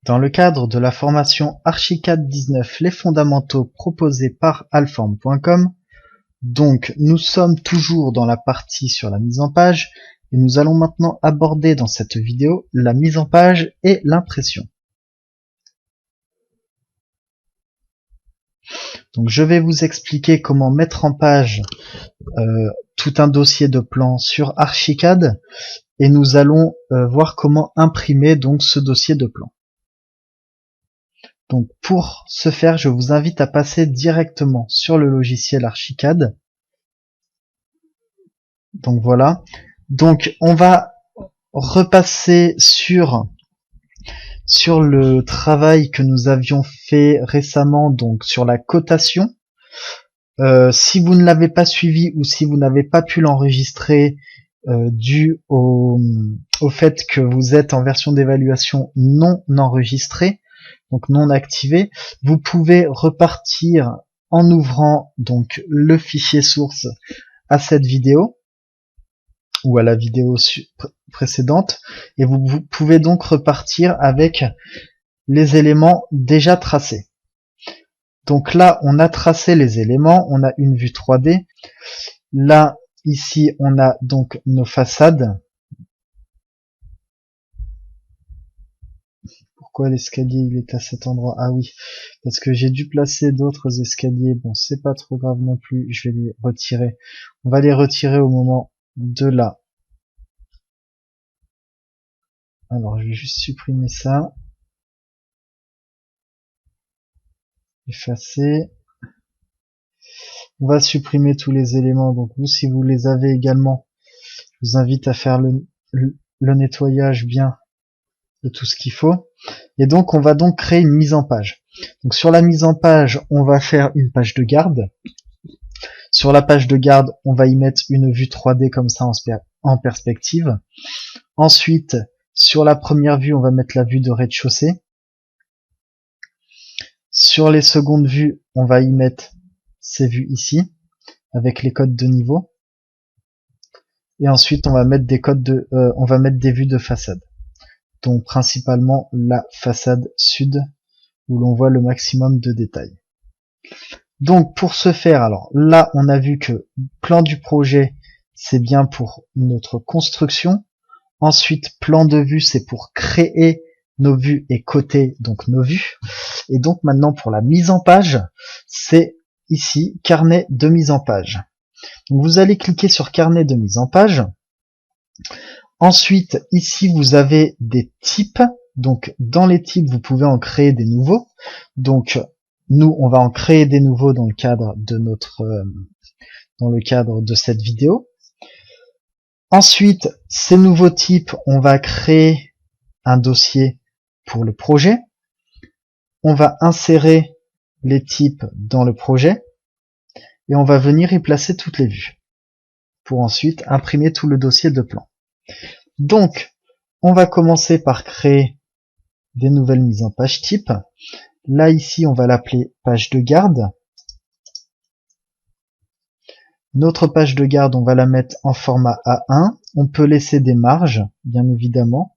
Dans le cadre de la formation Archicad 19, les fondamentaux proposés par Alform.com, donc nous sommes toujours dans la partie sur la mise en page et nous allons maintenant aborder dans cette vidéo la mise en page et l'impression. Donc je vais vous expliquer comment mettre en page tout un dossier de plans sur Archicad et nous allons voir comment imprimer donc ce dossier de plans. Donc pour ce faire, je vous invite à passer directement sur le logiciel Archicad. Donc voilà. Donc on va repasser sur le travail que nous avions fait récemment, donc sur la cotation. Si vous ne l'avez pas suivi ou si vous n'avez pas pu l'enregistrer dû au fait que vous êtes en version d'évaluation non enregistrée, donc non activée, vous pouvez repartir en ouvrant donc le fichier source à cette vidéo ou à la vidéo précédente, et vous pouvez donc repartir avec les éléments déjà tracés. Donc là, on a tracé les éléments, on a une vue 3D. Là, ici, on a donc nos façades. Pourquoi l'escalier il est à cet endroit? Ah oui, parce que j'ai dû placer d'autres escaliers. Bon, c'est pas trop grave non plus, je vais les retirer. On va les retirer au moment de là. Alors, je vais juste supprimer ça. Effacer. On va supprimer tous les éléments. Donc vous, si vous les avez également, je vous invite à faire le nettoyage bien de tout ce qu'il faut. Et donc, on va donc créer une mise en page. Donc sur la mise en page, on va faire une page de garde. Sur la page de garde, on va y mettre une vue 3D comme ça en perspective. Ensuite, sur la première vue, on va mettre la vue de rez-de-chaussée. Sur les secondes vues, on va y mettre ces vues ici, avec les codes de niveau. Et ensuite, on va mettre des vues de façade. Donc principalement la façade sud, où l'on voit le maximum de détails. Donc pour ce faire, alors là, on a vu que plan du projet, c'est bien pour notre construction. Ensuite, plan de vue, c'est pour créer nos vues et coter donc nos vues. Et donc maintenant pour la mise en page, c'est ici carnet de mise en page. Donc vous allez cliquer sur carnet de mise en page. Ensuite ici vous avez des types. Donc dans les types vous pouvez en créer des nouveaux. Donc nous on va en créer des nouveaux dans le cadre de cette vidéo. Ensuite ces nouveaux types, on va créer un dossier pour le projet. On va insérer les types dans le projet et on va venir y placer toutes les vues pour ensuite imprimer tout le dossier de plan. Donc, on va commencer par créer des nouvelles mises en page type. Là, ici, on va l'appeler page de garde. Notre page de garde, on va la mettre en format A1. On peut laisser des marges, bien évidemment.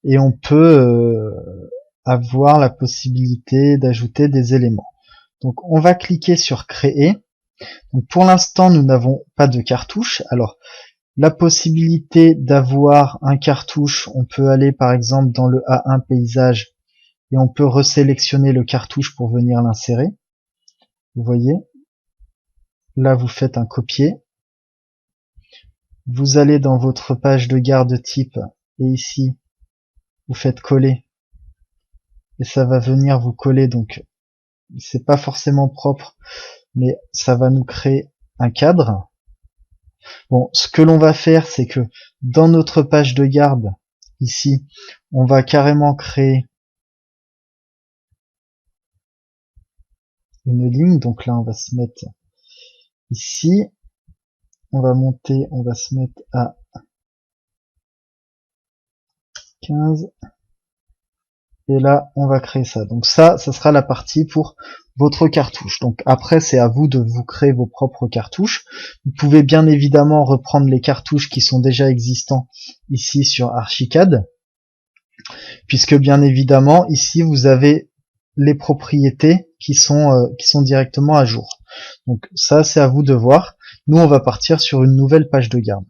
Et on peut avoir la possibilité d'ajouter des éléments. Donc on va cliquer sur créer. Donc pour l'instant nous n'avons pas de cartouche. Alors la possibilité d'avoir un cartouche, on peut aller par exemple dans le A1 paysage et on peut resélectionner le cartouche pour venir l'insérer. Vous voyez, là vous faites un copier. Vous allez dans votre page de garde type et ici vous faites coller. Et ça va venir vous coller, donc c'est pas forcément propre, mais ça va nous créer un cadre. Bon, ce que l'on va faire, c'est que dans notre page de garde, ici, on va carrément créer une ligne. Donc là, on va se mettre ici. On va monter, on va se mettre à 15. Et là, on va créer ça. Donc ça sera la partie pour votre cartouche. Donc après, c'est à vous de vous créer vos propres cartouches. Vous pouvez bien évidemment reprendre les cartouches qui sont déjà existants ici sur Archicad. puisque bien évidemment, ici, vous avez les propriétés qui sont directement à jour. Donc ça, c'est à vous de voir. Nous, on va partir sur une nouvelle page de garde.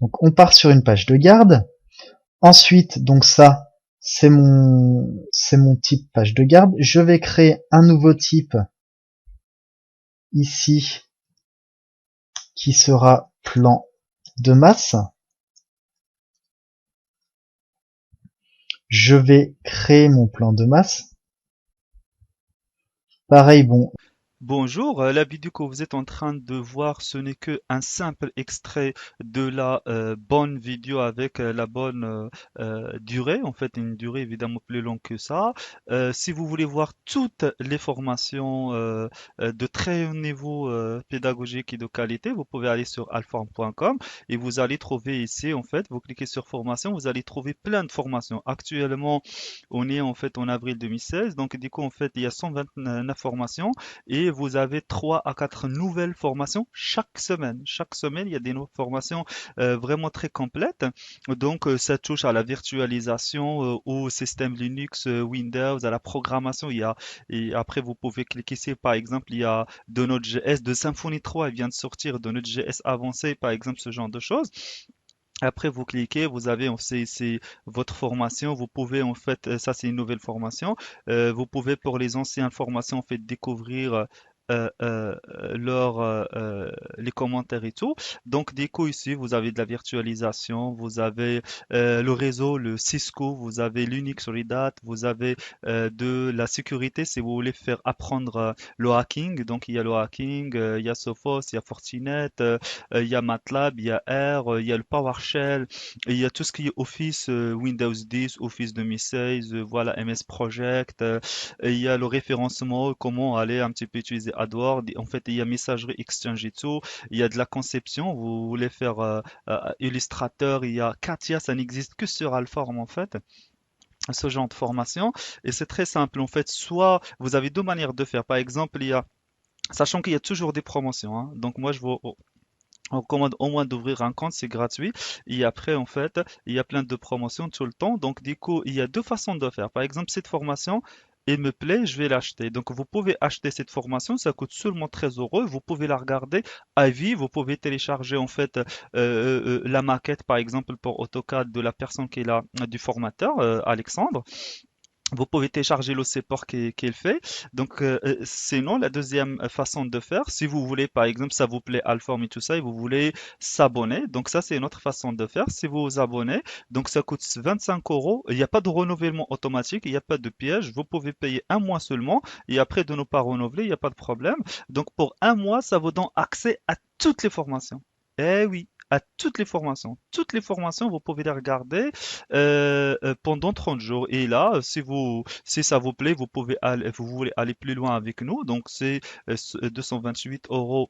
Donc on part sur une page de garde. Ensuite, donc ça, c'est mon type page de garde. Je vais créer un nouveau type ici qui sera plan de masse. Je vais créer mon plan de masse. Pareil, bon, Bonjour, la vidéo que vous êtes en train de voir, ce n'est que un simple extrait de la bonne vidéo avec la bonne durée, en fait une durée évidemment plus longue que ça. Si vous voulez voir toutes les formations de très haut niveau pédagogique et de qualité, vous pouvez aller sur alform.com et vous allez trouver ici, en fait, vous cliquez sur formation, vous allez trouver plein de formations. Actuellement, on est en fait en avril 2016, donc du coup, en fait, il y a 129 formations et vous avez 3 à 4 nouvelles formations chaque semaine. Chaque semaine, il y a des formations vraiment très complètes. Donc, ça touche à la virtualisation, au système Linux, Windows, à la programmation. Et après, vous pouvez cliquer ici, par exemple, il y a de Node.js, de Symfony 3, il vient de sortir de Node.js avancé, par exemple, ce genre de choses. Après, vous cliquez, vous avez c'est votre formation. Vous pouvez en fait, ça c'est une nouvelle formation. Vous pouvez pour les anciennes formations en fait découvrir les commentaires et tout. Donc du coup ici vous avez de la virtualisation, vous avez le réseau, le Cisco, vous avez l'Unix Red Hat, vous avez de la sécurité si vous voulez faire apprendre le hacking. Donc il y a le hacking, il y a Sophos, il y a Fortinet. Il y a MATLAB, il y a R, il y a le PowerShell, et il y a tout ce qui est Office, Windows 10, Office 2016, voilà, MS Project, et il y a le référencement, comment aller un petit peu utiliser AdWords. En fait, il y a messagerie Exchange et tout. Il y a de la conception. Vous voulez faire Illustrator, il y a Katia, ça n'existe que sur Alform en fait. Ce genre de formation. Et c'est très simple en fait. Soit vous avez deux manières de faire. Par exemple, sachant qu'il y a toujours des promotions, hein. Donc moi, je vous on recommande au moins d'ouvrir un compte, c'est gratuit. Et après, en fait, il y a plein de promotions tout le temps. Donc, du coup, il y a deux façons de faire. Par exemple, cette formation, elle me plaît, je vais l'acheter. Donc, vous pouvez acheter cette formation, ça coûte seulement 13 euros. Vous pouvez la regarder à vie. Vous pouvez télécharger, en fait, la maquette, par exemple, pour AutoCAD de la personne qui est là, du formateur, Alexandre. Vous pouvez télécharger le support qu'il fait. Donc, sinon, la deuxième façon de faire, si vous voulez, par exemple, ça vous plaît Alform et tout ça, et vous voulez s'abonner, donc ça, c'est une autre façon de faire. Si vous vous abonnez, donc ça coûte 25 euros. Il n'y a pas de renouvellement automatique, il n'y a pas de piège. Vous pouvez payer un mois seulement, et après de ne pas renouveler, il n'y a pas de problème. Donc, pour un mois, ça vous donne accès à toutes les formations. Eh oui, à toutes les formations. Toutes les formations, vous pouvez les regarder pendant 30 jours. Et là, si ça vous plaît, vous voulez aller plus loin avec nous. Donc, c'est 228 euros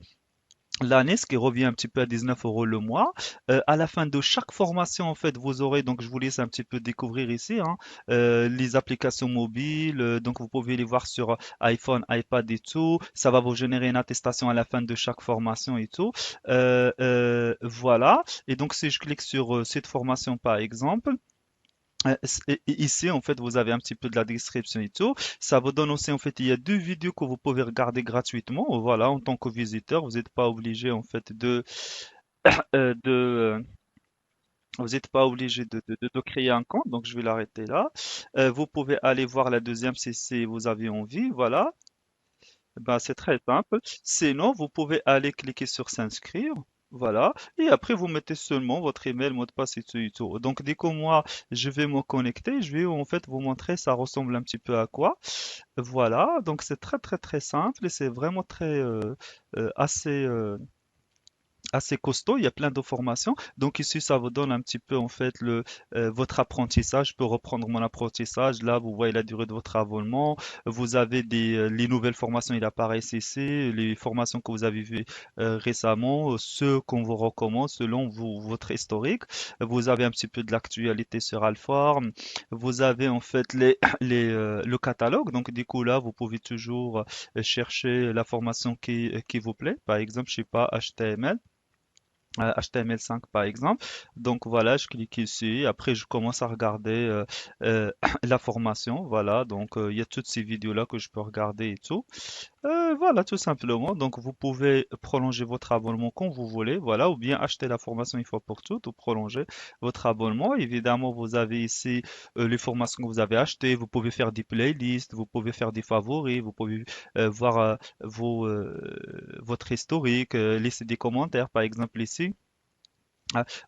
l'année, ce qui revient un petit peu à 19 euros le mois. À la fin de chaque formation, en fait, vous aurez, donc je vous laisse un petit peu découvrir ici, hein, les applications mobiles. Donc vous pouvez les voir sur iPhone, iPad et tout. Ça va vous générer une attestation à la fin de chaque formation et tout. Voilà. Et donc si je clique sur cette formation par exemple, ici, en fait, vous avez un petit peu de la description et tout. Ça vous donne aussi, en fait, il y a deux vidéos que vous pouvez regarder gratuitement. Voilà, en tant que visiteur, vous n'êtes pas obligé, en fait, euh, de, euh, vous n'êtes pas obligé de créer un compte. Donc, je vais l'arrêter là. Vous pouvez aller voir la deuxième si vous avez envie. Voilà. Ben, c'est très simple. Sinon, vous pouvez aller cliquer sur s'inscrire. Voilà. Et après, vous mettez seulement votre email, mot de passe et tout et tout. Donc, dès que moi, je vais me connecter, je vais en fait vous montrer, ça ressemble un petit peu à quoi. Voilà. Donc, c'est très, très, très simple et c'est vraiment très, assez, assez costaud, il y a plein de formations. Donc ici, ça vous donne un petit peu en fait votre apprentissage. Je peux reprendre mon apprentissage. Là, vous voyez la durée de votre abonnement. Vous avez les nouvelles formations, il apparaît ici, les formations que vous avez vues récemment, ceux qu'on vous recommande selon votre historique. Vous avez un petit peu de l'actualité sur Alform. Vous avez en fait le catalogue. Donc du coup là, vous pouvez toujours chercher la formation qui vous plaît. Par exemple, je sais pas, HTML. HTML5 par exemple. Donc voilà, je clique ici. Après, je commence à regarder la formation. Voilà, donc il y a toutes ces vidéos-là que je peux regarder et tout. Voilà, tout simplement. Donc vous pouvez prolonger votre abonnement quand vous voulez, voilà, ou bien acheter la formation une fois pour toutes ou prolonger votre abonnement. Évidemment, vous avez ici les formations que vous avez achetées. Vous pouvez faire des playlists, vous pouvez faire des favoris, vous pouvez voir votre historique, laisser des commentaires, par exemple ici.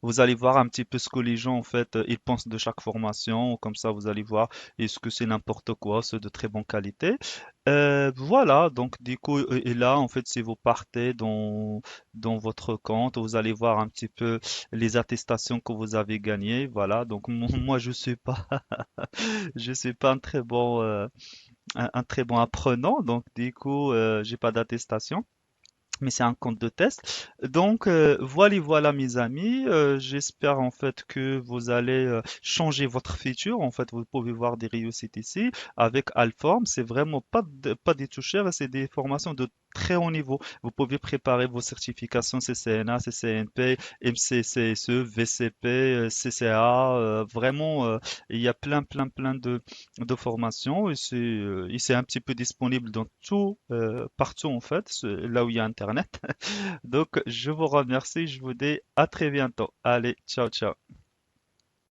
Vous allez voir un petit peu ce que les gens en fait ils pensent de chaque formation, comme ça vous allez voir est-ce que c'est n'importe quoi, c'est de très bonne qualité. Voilà, donc du coup et là en fait si vous partez dans votre compte, vous allez voir un petit peu les attestations que vous avez gagnées. Voilà, donc moi je suis pas un très bon apprenant, donc du coup j'ai pas d'attestation mais c'est un compte de test. Donc voilà mes amis. J'espère en fait que vous allez changer votre futur. En fait, vous pouvez voir des réussites ici avec Alform. C'est vraiment pas du tout cher. C'est des formations de très haut niveau. Vous pouvez préparer vos certifications CCNA, CCNP, MCCSE, VCP, CCA. Vraiment, il y a plein de formations et c'est un petit peu disponible dans tout, partout en fait, là où il y a Internet. Donc, je vous remercie, je vous dis à très bientôt. Allez, ciao, ciao.